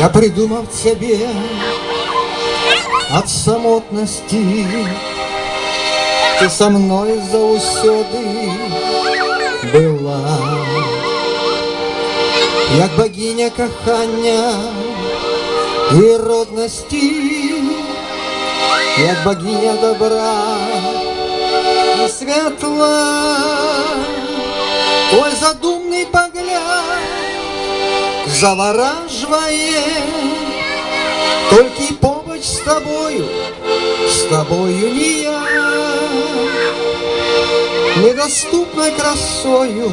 Я придумав тебе от самотности, ты со мной заўсёды была, як богиня кохання и родности, як богиня добра и светла. Твой задумный погляд завораживает, только и побач с тобою не я. Недоступной красою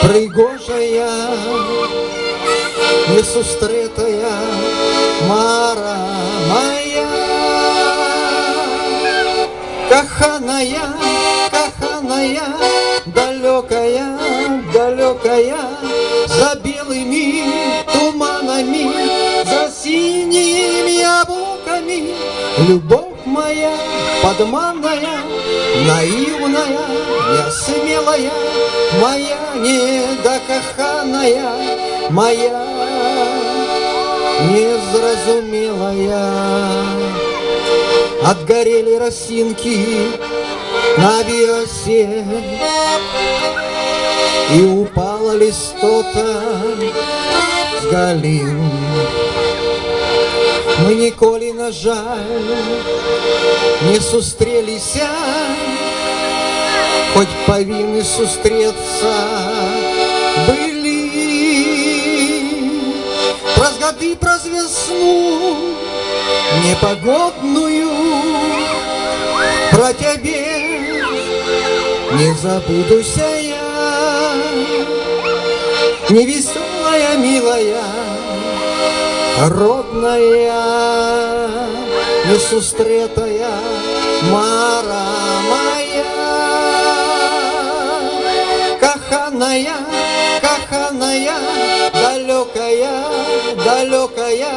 пригожая, несустретая Мара моя. Коханая, коханая, далекая, далекая, за белыми туманами, за синими облаками. Любовь моя подманная, наивная, несмелая, моя недокоханая, моя незразумелая. Отгорели росинки на биосе, и упала листота с галин. Мы ніколі, на жаль, не сустреліся, хоть павінны сустрэцца былі. Праз гады, праз весну непогодную, про тебе не забудуся я. Невеселая, милая, родная, несустретая Мара моя. Коханая, коханая, далекая, далекая,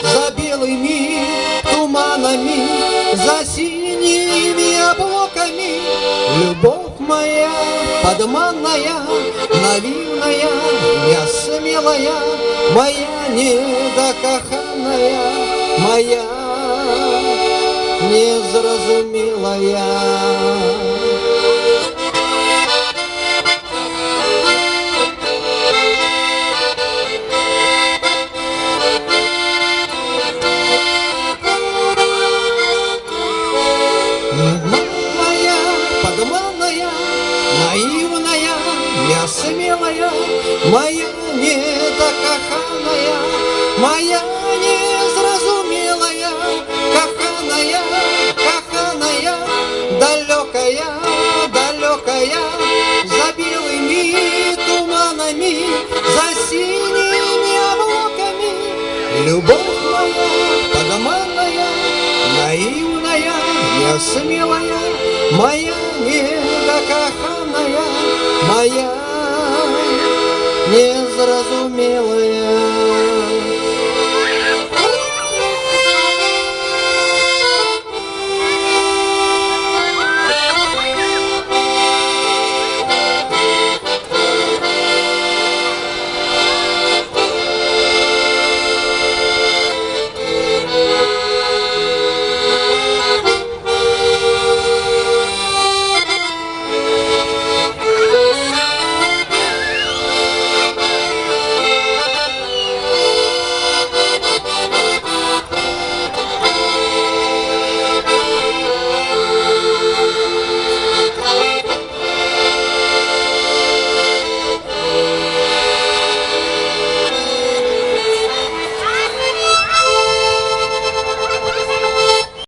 за белыми туманами, за синими облаками. Любовь моя подманная, наивная, несмелая, моя недокоханая, моя незразумелая. Моя подманная, наивная, несмелая, моя недокоханая, моя незразумелая. Коханая, коханая, далекая, далекая, за белыми туманами, за синими облаками. Любовь моя подманная, наивная, несмелая, моя недокоханая, моя незразумелая.